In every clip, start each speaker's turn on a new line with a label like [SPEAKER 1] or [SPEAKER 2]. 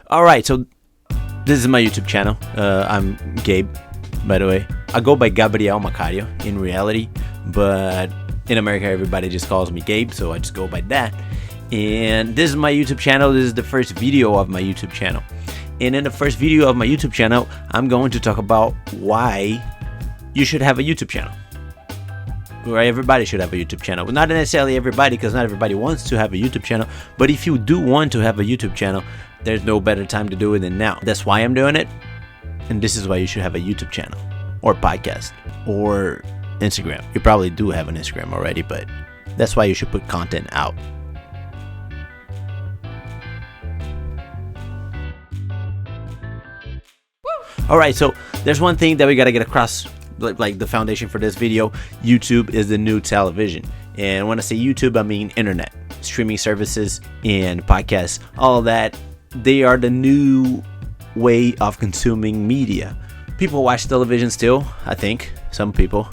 [SPEAKER 1] Alright, so this is my YouTube channel. I'm Gabe, by the way. I go by Gabriel Macario in reality, but in America everybody just calls me Gabe, so I just go by that. And this is my YouTube channel. This is the first video of my YouTube channel. And in the first video of my YouTube channel, I'm going to talk about why you should have a YouTube channel. Right? Everybody should have a YouTube channel. Well, not necessarily everybody, because not everybody wants to have a YouTube channel. But if you do want to have a YouTube channel, there's no better time to do it than now. That's why I'm doing it. And this is why you should have a YouTube channel, or podcast, or Instagram. You probably do have an Instagram already, but that's why you should put content out. Alright, so there's one thing that we gotta get across, like the foundation for this video. YouTube is the new television. And when I say YouTube, I mean internet, streaming services, and podcasts. All of that, they are the new way of consuming media. People watch television still, I think, some people.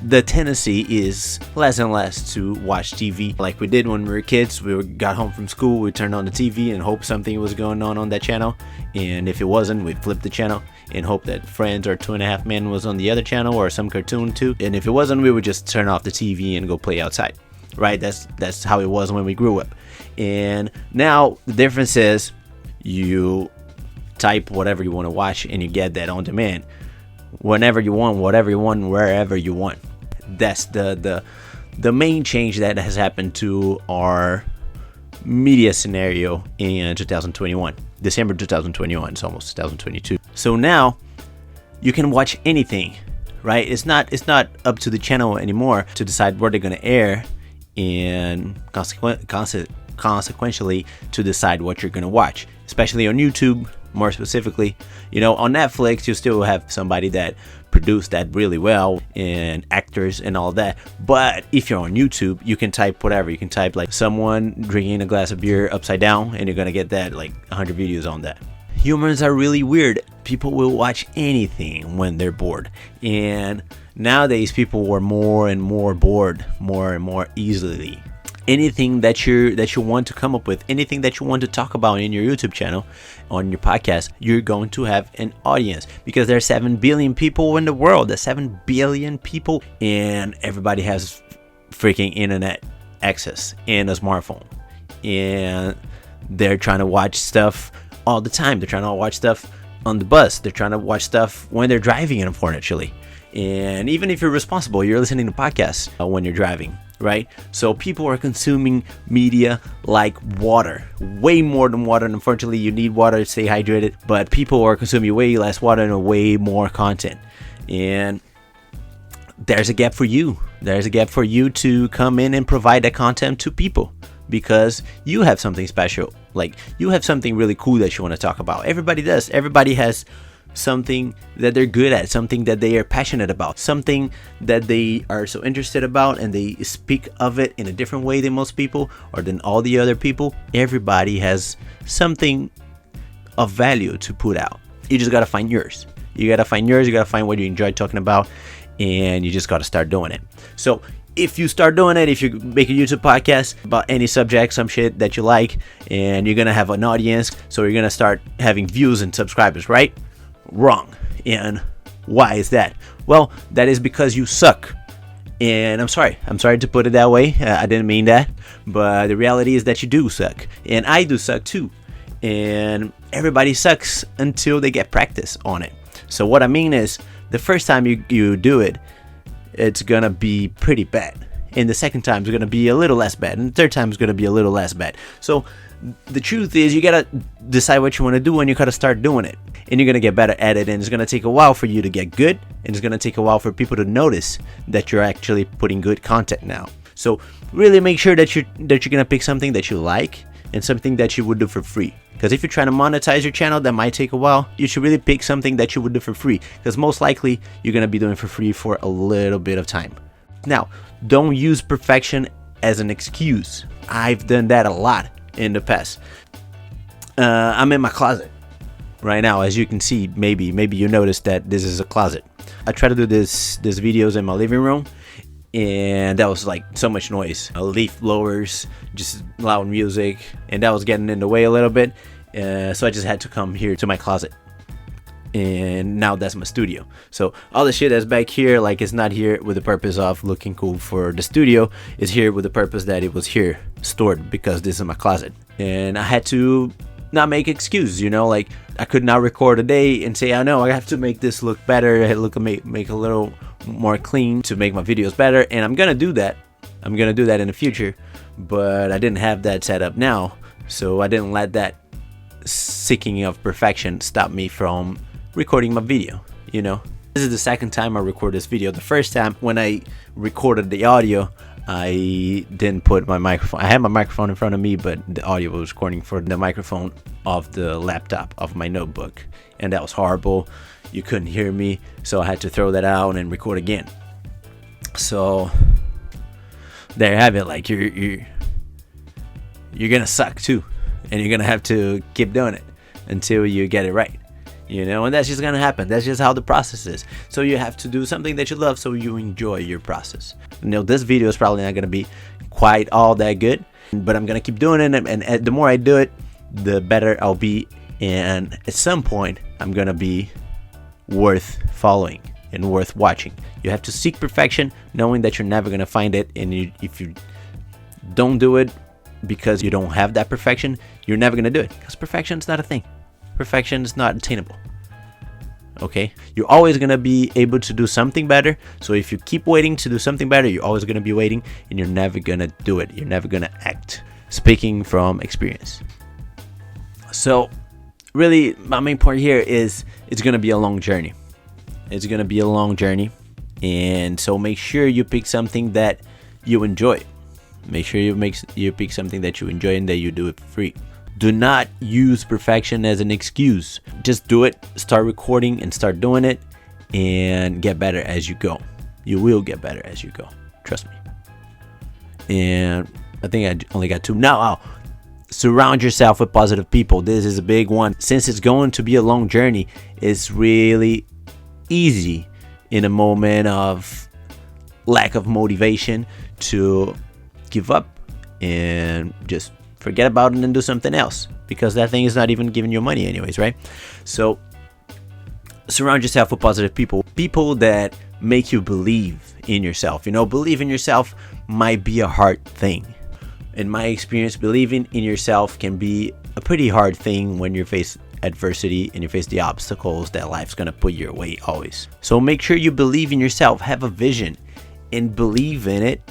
[SPEAKER 1] The tendency is less and less to watch TV like we did when we were kids. We got home from school, we turned on the TV and hope something was going on that channel. And if it wasn't, we'd flip the channel and hope that Friends or 2.5 Men was on the other channel, or some cartoon too. And if it wasn't, we would just turn off the TV and go play outside. Right? That's how it was when we grew up. And now the difference is you type whatever you want to watch and you get that on demand whenever you want, whatever you want, wherever you want. That's the main change that has happened to our media scenario in 2021. December 2021, it's almost 2022. So now you can watch anything, right? It's not up to the channel anymore to decide where they're going to air, and consequentially to decide what you're going to watch, especially on YouTube. More specifically, on Netflix, you still have somebody that produced that really well, and actors and all that. But if you're on YouTube, you can type whatever. You can type like someone drinking a glass of beer upside down, and you're gonna get that, like 100 videos on that. Humans are really weird. People will watch anything when they're bored, and nowadays people were more and more bored more and more easily. Anything that you want to come up with, anything that you want to talk about in your YouTube channel, on your podcast, you're going to have an audience, because there are 7 billion people in the world. There's 7 billion people, and everybody has freaking internet access and a smartphone, and they're trying to watch stuff all the time. They're trying to watch stuff on the bus. They're trying to watch stuff when they're driving, unfortunately. And even if you're responsible, you're listening to podcasts when you're driving, right? So people are consuming media like water, way more than water. And unfortunately, you need water to stay hydrated, but people are consuming way less water and way more content. And there's a gap for you. There's a gap for you to come in and provide that content to people, because you have something special. Like, you have something really cool that you want to talk about. Everybody does. Everybody has something that they're good at, something that they are passionate about, something that they are so interested about, and they speak of it in a different way than most people, or than all the other people. Everybody has something of value to put out. You just gotta find yours. You gotta find what you enjoy talking about, and you just gotta start doing it. So if you start doing it, if you make a YouTube podcast about any subject, some shit that you like, and you're gonna have an audience, so you're gonna start having views and subscribers, right? Wrong. And why is that? Well, that is because you suck. And I'm sorry to put it that way. I didn't mean that, but the reality is that you do suck, and I do suck too. And everybody sucks until they get practice on it. So what I mean is, the first time you do it, it's gonna be pretty bad, and the second time is gonna be a little less bad, and the third time is gonna be a little less bad. So the truth is, you gotta decide what you want to do, and you gotta start doing it, and you're gonna get better at it. And it's gonna take a while for you to get good, and it's gonna take a while for people to notice that you're actually putting good content now. So really make sure that you're gonna pick something that you like, and something that you would do for free. Because if you're trying to monetize your channel, that might take a while. You should really pick something that you would do for free, because most likely you're gonna be doing it for free for a little bit of time. Now, don't use perfection as an excuse. I've done that a lot in the past. I'm in my closet right now, as you can see. Maybe you noticed that this is a closet. I try to do these videos in my living room, and that was like so much noise, leaf blowers, just loud music, and that was getting in the way a little bit. So I just had to come here to my closet, and now that's my studio. So all the shit that's back here, like, it's not here with the purpose of looking cool for the studio. It's here with the purpose that it was here stored, because this is my closet. And I had to not make excuses, you know, like I could not record a day and say, I know I have to make this look better, make a little more clean to make my videos better. And I'm gonna do that in the future, but I didn't have that set up now, so I didn't let that seeking of perfection stop me from recording my video. You know, this is the second time I record this video. The first time, when I recorded the audio, I didn't put my microphone. I had my microphone in front of me, but the audio was recording for the microphone of the laptop of my notebook, and that was horrible. You couldn't hear me, so I had to throw that out and record again. So there you have it. Like, you're gonna suck too, and you're gonna have to keep doing it until you get it right, you know. And that's just gonna happen. That's just how the process is. So you have to do something that you love, so you enjoy your process. You know, this video is probably not gonna be quite all that good, but I'm gonna keep doing it, and the more I do it, the better I'll be. And at some point, I'm gonna be worth following and worth watching. You have to seek perfection, knowing that you're never gonna find it. And if you don't do it because you don't have that perfection, you're never gonna do it, because perfection is not a thing. Perfection is not attainable. Okay, you're always gonna be able to do something better. So if you keep waiting to do something better, you're always gonna be waiting, and you're never gonna do it. You're never gonna act. Speaking from experience. So really, my main point here is it's gonna be a long journey. It's gonna be a long journey, and so make sure you pick something that you enjoy. Make sure you pick something that you enjoy and that you do it for free. Do not use perfection as an excuse. Just do it. Start recording and start doing it, and get better as you go. You will get better as you go. Trust me. And I think I only got 2 now. Surround yourself with positive people. This is a big one. Since it's going to be a long journey, it's really easy in a moment of lack of motivation to give up and just forget about it and do something else, because that thing is not even giving you money anyways, right? So surround yourself with positive people that make you believe in yourself. You know, believe in yourself might be a hard thing. In my experience, believing in yourself can be a pretty hard thing when you face adversity and you face the obstacles that life's gonna put your way always. So make sure you believe in yourself, have a vision, and believe in it,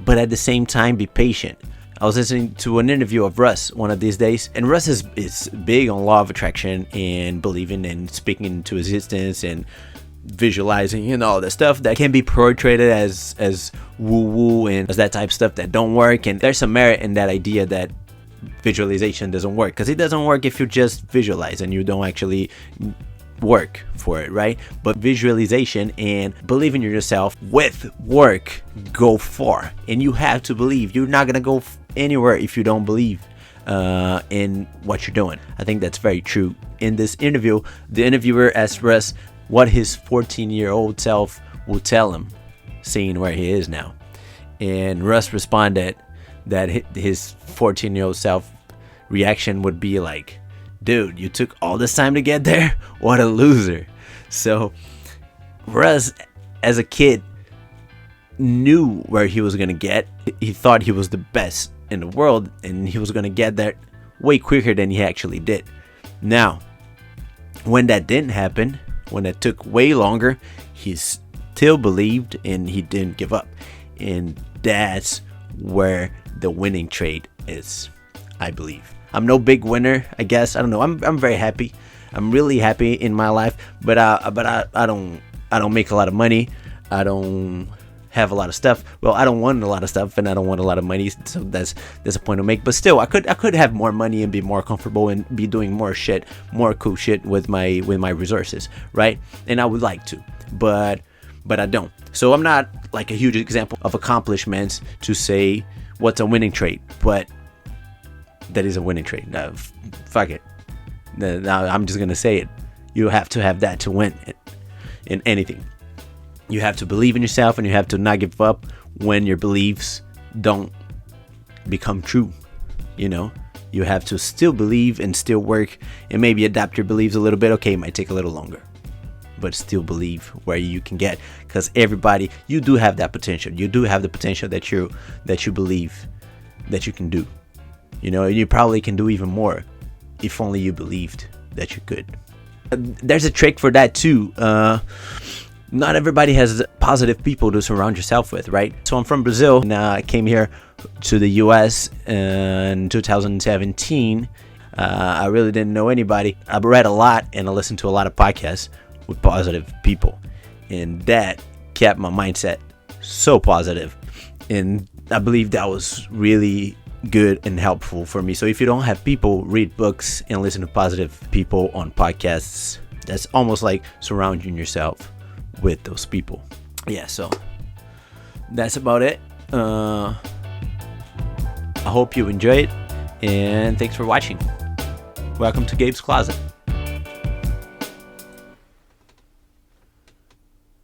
[SPEAKER 1] but at the same time be patient. I was listening to an interview of Russ one of these days, and Russ is big on law of attraction and believing and speaking into existence and visualizing and all that stuff that can be portrayed as woo-woo and as that type of stuff that don't work. And there's some merit in that idea that visualization doesn't work, because it doesn't work if you just visualize and you don't actually work for it, right? But visualization and believing in yourself with work go far, and you have to believe. You're not gonna go anywhere if you don't believe in what you're doing. I think that's very true. In this interview, the interviewer asked Russ what his 14-year-old self will tell him, seeing where he is now. And Russ responded that his 14-year-old self reaction would be like, dude, you took all this time to get there? What a loser. So Russ, as a kid, knew where he was going to get. He thought he was the best in the world, and he was going to get there way quicker than he actually did. Now, when that didn't happen, when it took way longer, he still believed and he didn't give up. And that's where the winning trade is, I believe. I'm no big winner, I guess. I don't know. I'm very happy. I'm really happy in my life, but I don't make a lot of money. I don't have a lot of stuff. Well, I don't want a lot of stuff, and I don't want a lot of money, so that's a point to make. But still, I could have more money and be more comfortable and be doing more shit, more cool shit with my resources, right? And I would like to, but I don't. So I'm not like a huge example of accomplishments to say what's a winning trade, but that is a winning trade. No, fuck it. Now I'm just gonna say it. You have to have that to win in anything. You have to believe in yourself, and you have to not give up when your beliefs don't become true. You have to still believe and still work, and maybe adapt your beliefs a little bit. Okay, it might take a little longer, but still believe where you can get, because everybody, you do have that potential. You do have the potential that you believe that you can do. And you probably can do even more if only you believed that you could. There's a trick for that too. Not everybody has positive people to surround yourself with, right? So I'm from Brazil, and I came here to the US in 2017. I really didn't know anybody. I read a lot, and I listened to a lot of podcasts with positive people, and that kept my mindset so positive, and I believe that was really good and helpful for me. So if you don't have people, read books and listen to positive people on podcasts. That's almost like surrounding yourself with those people. Yeah, so that's about it. I hope you enjoyed, and thanks for watching. Welcome to Gabe's Closet.